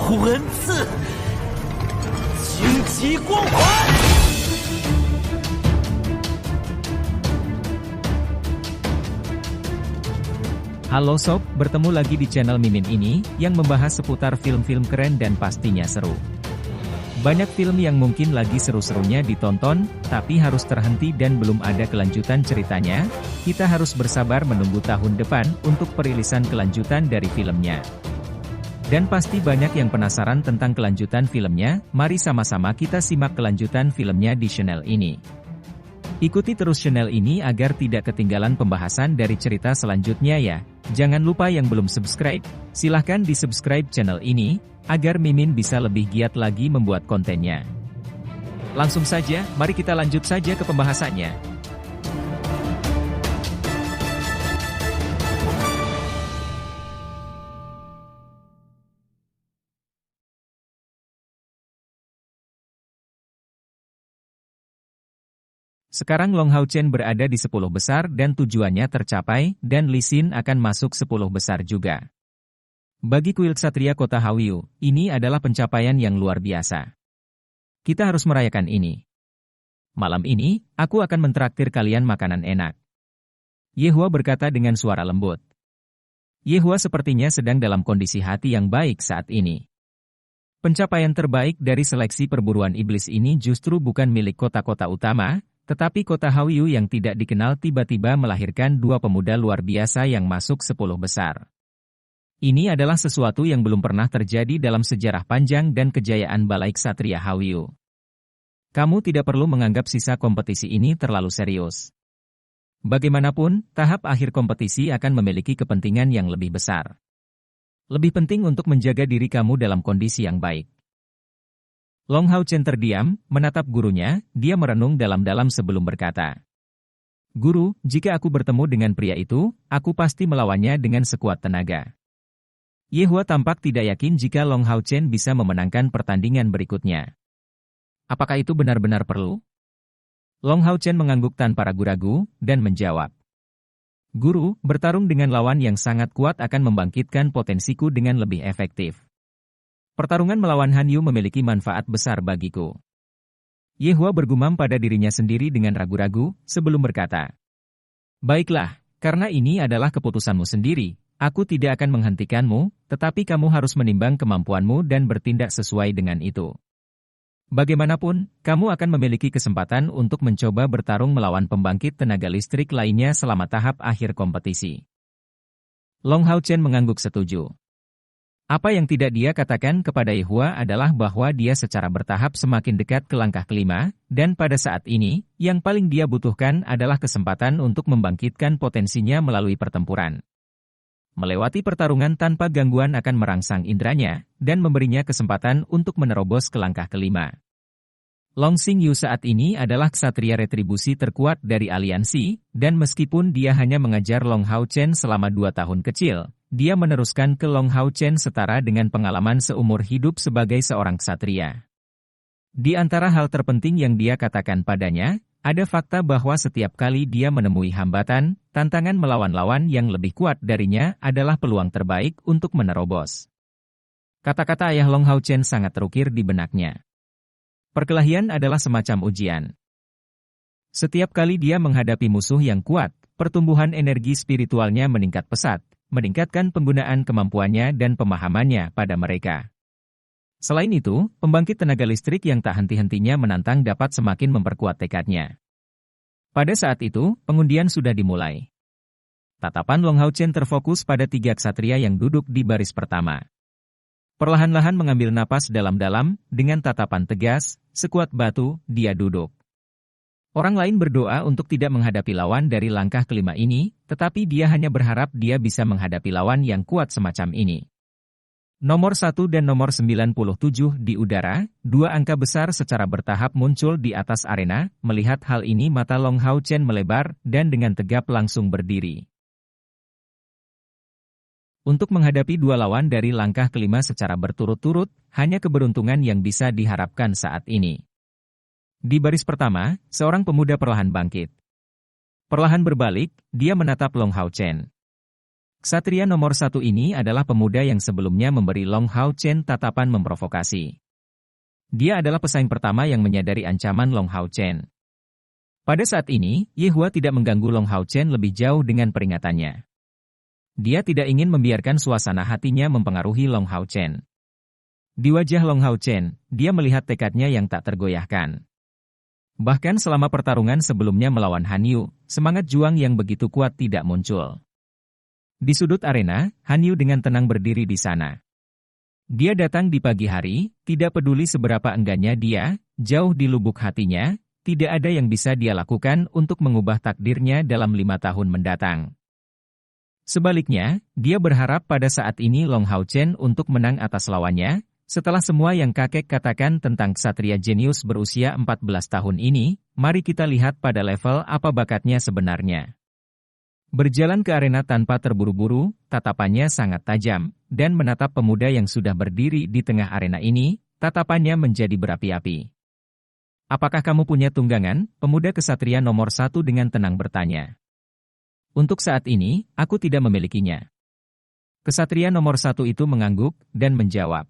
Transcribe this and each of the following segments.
护恩赐，荆棘光环。Halo sob, bertemu lagi di channel Mimin ini, yang membahas seputar film-film keren dan pastinya seru. Banyak film yang mungkin lagi seru-serunya ditonton, tapi harus terhenti dan belum ada kelanjutan ceritanya. Kita harus bersabar menunggu tahun depan untuk perilisan kelanjutan dari filmnya. Dan pasti banyak yang penasaran tentang kelanjutan filmnya, mari sama-sama kita simak kelanjutan filmnya di channel ini. Ikuti terus channel ini agar tidak ketinggalan pembahasan dari cerita selanjutnya ya. Jangan lupa yang belum subscribe, silahkan di-subscribe channel ini, agar Mimin bisa lebih giat lagi membuat kontennya. Langsung saja, mari kita lanjut saja ke pembahasannya. Sekarang Long Hao Chen berada di 10 besar dan tujuannya tercapai, dan Li Xin akan masuk 10 besar juga. Bagi kuil ksatria kota Hawyu, ini adalah pencapaian yang luar biasa. Kita harus merayakan ini. Malam ini, aku akan mentraktir kalian makanan enak. Yehua berkata dengan suara lembut. Yehua sepertinya sedang dalam kondisi hati yang baik saat ini. Pencapaian terbaik dari seleksi perburuan iblis ini justru bukan milik kota-kota utama, tetapi kota Hawyu yang tidak dikenal tiba-tiba melahirkan dua pemuda luar biasa yang masuk 10 besar. Ini adalah sesuatu yang belum pernah terjadi dalam sejarah panjang dan kejayaan Balai Ksatria Hawyu. Kamu tidak perlu menganggap sisa kompetisi ini terlalu serius. Bagaimanapun, tahap akhir kompetisi akan memiliki kepentingan yang lebih besar. Lebih penting untuk menjaga diri kamu dalam kondisi yang baik. Long Hao Chen terdiam, menatap gurunya, dia merenung dalam-dalam sebelum berkata. Guru, jika aku bertemu dengan pria itu, aku pasti melawannya dengan sekuat tenaga. Yehua tampak tidak yakin jika Long Hao Chen bisa memenangkan pertandingan berikutnya. Apakah itu benar-benar perlu? Long Hao Chen mengangguk tanpa ragu-ragu, dan menjawab. Guru, bertarung dengan lawan yang sangat kuat akan membangkitkan potensiku dengan lebih efektif. Pertarungan melawan Han Yu memiliki manfaat besar bagiku. Yehua bergumam pada dirinya sendiri dengan ragu-ragu, sebelum berkata. Baiklah, karena ini adalah keputusanmu sendiri, aku tidak akan menghentikanmu, tetapi kamu harus menimbang kemampuanmu dan bertindak sesuai dengan itu. Bagaimanapun, kamu akan memiliki kesempatan untuk mencoba bertarung melawan pembangkit tenaga listrik lainnya selama tahap akhir kompetisi. Long Hao Chen mengangguk setuju. Apa yang tidak dia katakan kepada Yehua adalah bahwa dia secara bertahap semakin dekat ke langkah kelima, dan pada saat ini, yang paling dia butuhkan adalah kesempatan untuk membangkitkan potensinya melalui pertempuran. Melewati pertarungan tanpa gangguan akan merangsang indranya, dan memberinya kesempatan untuk menerobos ke langkah kelima. Long Xingyu saat ini adalah ksatria retribusi terkuat dari aliansi, dan meskipun dia hanya mengajar Long Hao Chen selama 2 tahun kecil, dia meneruskan ke Long Hao Chen setara dengan pengalaman seumur hidup sebagai seorang ksatria. Di antara hal terpenting yang dia katakan padanya, ada fakta bahwa setiap kali dia menemui hambatan, tantangan melawan lawan yang lebih kuat darinya adalah peluang terbaik untuk menerobos. Kata-kata ayah Long Hao Chen sangat terukir di benaknya. Perkelahian adalah semacam ujian. Setiap kali dia menghadapi musuh yang kuat, pertumbuhan energi spiritualnya meningkat pesat, meningkatkan penggunaan kemampuannya dan pemahamannya pada mereka. Selain itu, pembangkit tenaga listrik yang tak henti-hentinya menantang dapat semakin memperkuat tekadnya. Pada saat itu, pengundian sudah dimulai. Tatapan Long Hao Chen terfokus pada 3 ksatria yang duduk di baris pertama. Perlahan-lahan mengambil napas dalam-dalam, dengan tatapan tegas, sekuat batu, dia duduk. Orang lain berdoa untuk tidak menghadapi lawan dari langkah kelima ini, tetapi dia hanya berharap dia bisa menghadapi lawan yang kuat semacam ini. Nomor 1 dan nomor 97 di udara, 2 angka besar secara bertahap muncul di atas arena, melihat hal ini mata Long Hao Chen melebar, dan dengan tegap langsung berdiri. Untuk menghadapi 2 lawan dari langkah kelima secara berturut-turut, hanya keberuntungan yang bisa diharapkan saat ini. Di baris pertama, seorang pemuda perlahan bangkit. Perlahan berbalik, dia menatap Long Hao Chen. Ksatria nomor 1 ini adalah pemuda yang sebelumnya memberi Long Hao Chen tatapan memprovokasi. Dia adalah pesaing pertama yang menyadari ancaman Long Hao Chen. Pada saat ini, Ye Hua tidak mengganggu Long Hao Chen lebih jauh dengan peringatannya. Dia tidak ingin membiarkan suasana hatinya mempengaruhi Long Hao Chen. Di wajah Long Hao Chen, dia melihat tekadnya yang tak tergoyahkan. Bahkan selama pertarungan sebelumnya melawan Han Yu, semangat juang yang begitu kuat tidak muncul. Di sudut arena, Han Yu dengan tenang berdiri di sana. Dia datang di pagi hari, tidak peduli seberapa enggannya dia, jauh di lubuk hatinya, tidak ada yang bisa dia lakukan untuk mengubah takdirnya dalam 5 tahun mendatang. Sebaliknya, dia berharap pada saat ini Long Hao Chen untuk menang atas lawannya, setelah semua yang kakek katakan tentang ksatria jenius berusia 14 tahun ini, mari kita lihat pada level apa bakatnya sebenarnya. Berjalan ke arena tanpa terburu-buru, tatapannya sangat tajam, dan menatap pemuda yang sudah berdiri di tengah arena ini, tatapannya menjadi berapi-api. Apakah kamu punya tunggangan? Pemuda ksatria nomor 1 dengan tenang bertanya. Untuk saat ini, aku tidak memilikinya. Ksatria nomor 1 itu mengangguk, dan menjawab.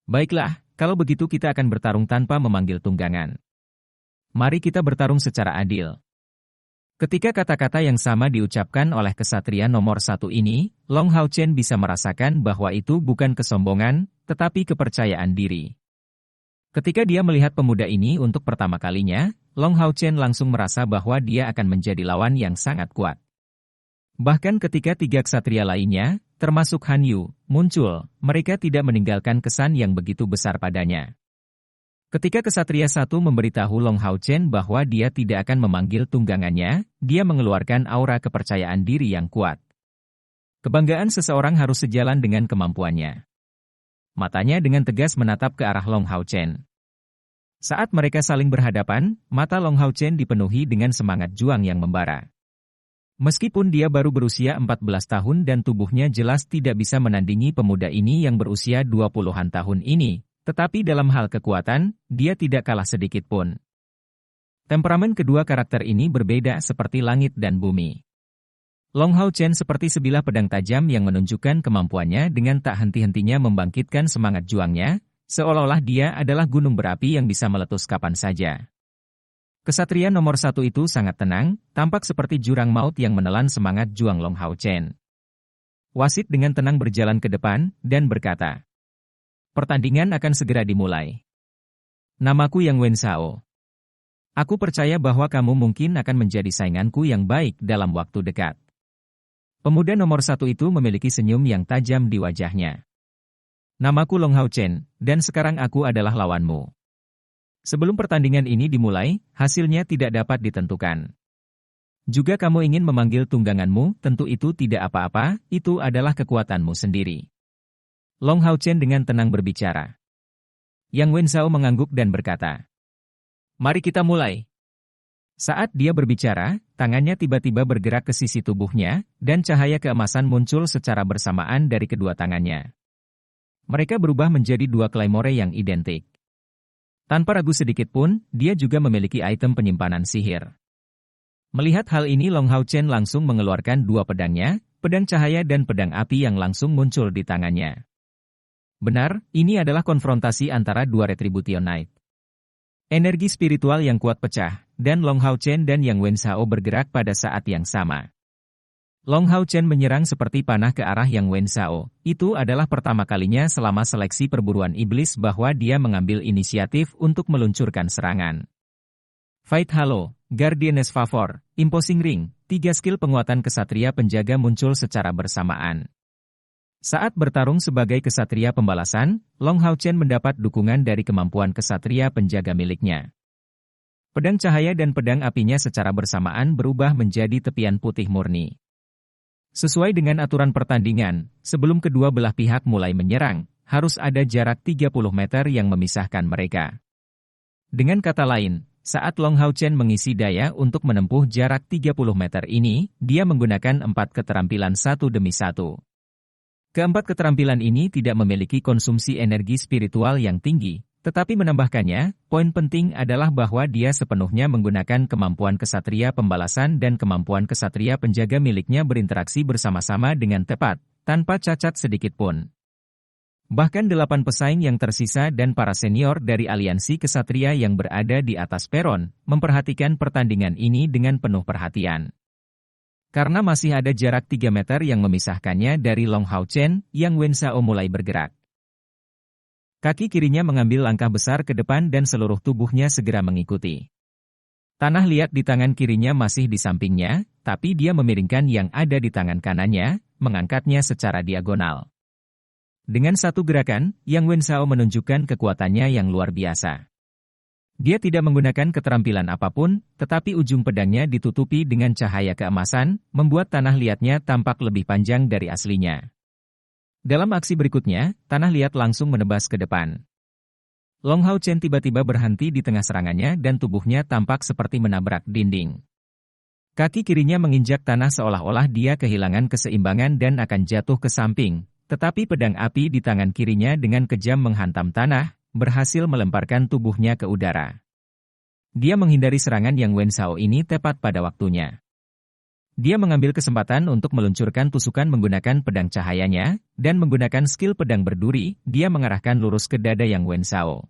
Baiklah, kalau begitu kita akan bertarung tanpa memanggil tunggangan. Mari kita bertarung secara adil. Ketika kata-kata yang sama diucapkan oleh ksatria nomor 1 ini, Long Hao Chen bisa merasakan bahwa itu bukan kesombongan, tetapi kepercayaan diri. Ketika dia melihat pemuda ini untuk pertama kalinya, Long Hao Chen langsung merasa bahwa dia akan menjadi lawan yang sangat kuat. Bahkan ketika 3 ksatria lainnya, termasuk Han Yu, muncul, mereka tidak meninggalkan kesan yang begitu besar padanya. Ketika ksatria 1 memberitahu Long Hao Chen bahwa dia tidak akan memanggil tunggangannya, dia mengeluarkan aura kepercayaan diri yang kuat. Kebanggaan seseorang harus sejalan dengan kemampuannya. Matanya dengan tegas menatap ke arah Long Hao Chen. Saat mereka saling berhadapan, mata Long Hao Chen dipenuhi dengan semangat juang yang membara. Meskipun dia baru berusia 14 tahun dan tubuhnya jelas tidak bisa menandingi pemuda ini yang berusia 20-an tahun ini, tetapi dalam hal kekuatan, dia tidak kalah sedikit pun. Temperamen kedua karakter ini berbeda seperti langit dan bumi. Long Hao Chen seperti sebilah pedang tajam yang menunjukkan kemampuannya dengan tak henti-hentinya membangkitkan semangat juangnya, seolah-olah dia adalah gunung berapi yang bisa meletus kapan saja. Ksatria nomor 1 itu sangat tenang, tampak seperti jurang maut yang menelan semangat juang Long Hao Chen. Wasit dengan tenang berjalan ke depan, dan berkata, pertandingan akan segera dimulai. Namaku Yang Wen Shao. Aku percaya bahwa kamu mungkin akan menjadi sainganku yang baik dalam waktu dekat. Pemuda nomor 1 itu memiliki senyum yang tajam di wajahnya. Namaku Long Hao Chen, dan sekarang aku adalah lawanmu. Sebelum pertandingan ini dimulai, hasilnya tidak dapat ditentukan. Juga kamu ingin memanggil tungganganmu, tentu itu tidak apa-apa, itu adalah kekuatanmu sendiri. Long Hao Chen dengan tenang berbicara. Yang Wen Shao mengangguk dan berkata, mari kita mulai. Saat dia berbicara, tangannya tiba-tiba bergerak ke sisi tubuhnya, dan cahaya keemasan muncul secara bersamaan dari kedua tangannya. Mereka berubah menjadi 2 claymore yang identik. Tanpa ragu sedikit pun, dia juga memiliki item penyimpanan sihir. Melihat hal ini Long Hao Chen langsung mengeluarkan 2 pedangnya, pedang cahaya dan pedang api yang langsung muncul di tangannya. Benar, ini adalah konfrontasi antara 2 Retribution Knight. Energi spiritual yang kuat pecah, dan Long Hao Chen dan Yang Wen Shao bergerak pada saat yang sama. Long Hao Chen menyerang seperti panah ke arah Yang Wen Shao. Itu adalah pertama kalinya selama seleksi perburuan iblis bahwa dia mengambil inisiatif untuk meluncurkan serangan. Fight Halo, Guardianes Favor, Imposing Ring, 3 skill penguatan ksatria penjaga muncul secara bersamaan. Saat bertarung sebagai ksatria pembalasan, Long Hao Chen mendapat dukungan dari kemampuan ksatria penjaga miliknya. Pedang cahaya dan pedang apinya secara bersamaan berubah menjadi tepian putih murni. Sesuai dengan aturan pertandingan, sebelum kedua belah pihak mulai menyerang, harus ada jarak 30 meter yang memisahkan mereka. Dengan kata lain, saat Long Hao Chen mengisi daya untuk menempuh jarak 30 meter ini, dia menggunakan 4 keterampilan satu demi satu. Keempat keterampilan ini tidak memiliki konsumsi energi spiritual yang tinggi, Tetapi menambahkannya, poin penting adalah bahwa dia sepenuhnya menggunakan kemampuan kesatria pembalasan dan kemampuan kesatria penjaga miliknya berinteraksi bersama-sama dengan tepat, tanpa cacat sedikit pun. Bahkan 8 pesaing yang tersisa dan para senior dari aliansi kesatria yang berada di atas peron, memperhatikan pertandingan ini dengan penuh perhatian. Karena masih ada jarak 3 meter yang memisahkannya dari Long Hao Chen, Yang Wenshao mulai bergerak. Kaki kirinya mengambil langkah besar ke depan dan seluruh tubuhnya segera mengikuti. Tanah liat di tangan kirinya masih di sampingnya, tapi dia memiringkan yang ada di tangan kanannya, mengangkatnya secara diagonal. Dengan satu gerakan, Yang Wenshao menunjukkan kekuatannya yang luar biasa. Dia tidak menggunakan keterampilan apapun, tetapi ujung pedangnya ditutupi dengan cahaya keemasan, membuat tanah liatnya tampak lebih panjang dari aslinya. Dalam aksi berikutnya, tanah liat langsung menebas ke depan. Long Hao Chen tiba-tiba berhenti di tengah serangannya dan tubuhnya tampak seperti menabrak dinding. Kaki kirinya menginjak tanah seolah-olah dia kehilangan keseimbangan dan akan jatuh ke samping, tetapi pedang api di tangan kirinya dengan kejam menghantam tanah, berhasil melemparkan tubuhnya ke udara. Dia menghindari serangan Yang Wenshao ini tepat pada waktunya. Dia mengambil kesempatan untuk meluncurkan tusukan menggunakan pedang cahayanya, dan menggunakan skill pedang berduri, dia mengarahkan lurus ke dada Yang Wenshao.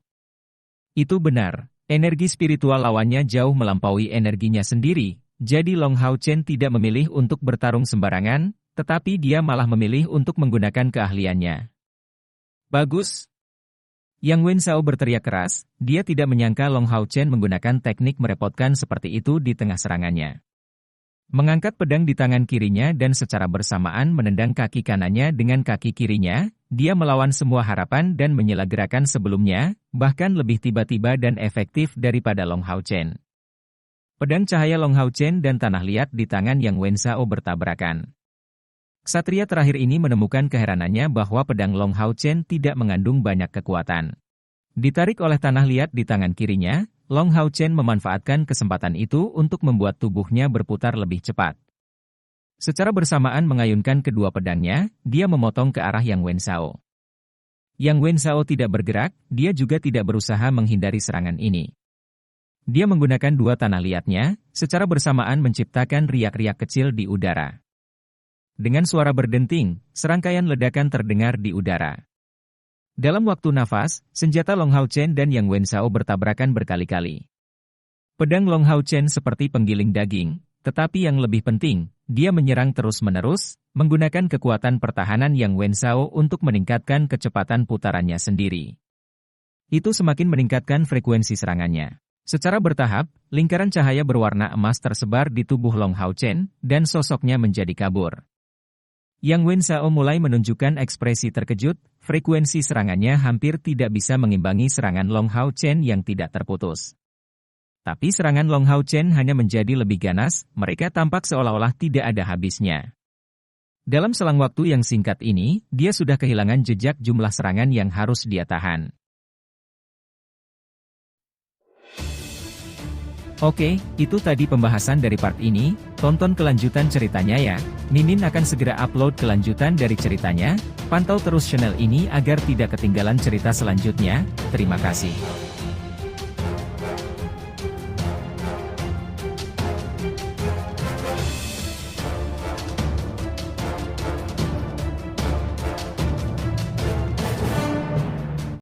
Itu benar, energi spiritual lawannya jauh melampaui energinya sendiri, jadi Long Hao Chen tidak memilih untuk bertarung sembarangan, tetapi dia malah memilih untuk menggunakan keahliannya. Bagus! Yang Wenshao berteriak keras, dia tidak menyangka Long Hao Chen menggunakan teknik merepotkan seperti itu di tengah serangannya. Mengangkat pedang di tangan kirinya dan secara bersamaan menendang kaki kanannya dengan kaki kirinya, dia melawan semua harapan dan menyela gerakan sebelumnya, bahkan lebih tiba-tiba dan efektif daripada Long Hao Chen. Pedang cahaya Long Hao Chen dan tanah liat di tangan Yang Wenshao bertabrakan. Ksatria terakhir ini menemukan keheranannya bahwa pedang Long Hao Chen tidak mengandung banyak kekuatan. Ditarik oleh tanah liat di tangan kirinya, Long Hao Chen memanfaatkan kesempatan itu untuk membuat tubuhnya berputar lebih cepat. Secara bersamaan mengayunkan kedua pedangnya, dia memotong ke arah Yang Wenshao. Yang Wenshao tidak bergerak, dia juga tidak berusaha menghindari serangan ini. Dia menggunakan dua tanah liatnya, secara bersamaan menciptakan riak-riak kecil di udara. Dengan suara berdenting, serangkaian ledakan terdengar di udara. Dalam waktu nafas, senjata Long Hao Chen dan Yang Wenshao bertabrakan berkali-kali. Pedang Long Hao Chen seperti penggiling daging, tetapi yang lebih penting, dia menyerang terus-menerus, menggunakan kekuatan pertahanan Yang Wenshao untuk meningkatkan kecepatan putarannya sendiri. Itu semakin meningkatkan frekuensi serangannya. Secara bertahap, lingkaran cahaya berwarna emas tersebar di tubuh Long Hao Chen, dan sosoknya menjadi kabur. Yang Wenshao mulai menunjukkan ekspresi terkejut, frekuensi serangannya hampir tidak bisa mengimbangi serangan Long Hao Chen yang tidak terputus. Tapi serangan Long Hao Chen hanya menjadi lebih ganas, mereka tampak seolah-olah tidak ada habisnya. Dalam selang waktu yang singkat ini, dia sudah kehilangan jejak jumlah serangan yang harus dia tahan. Oke, itu tadi pembahasan dari part ini, tonton kelanjutan ceritanya ya. Mimin akan segera upload kelanjutan dari ceritanya, pantau terus channel ini agar tidak ketinggalan cerita selanjutnya. Terima kasih.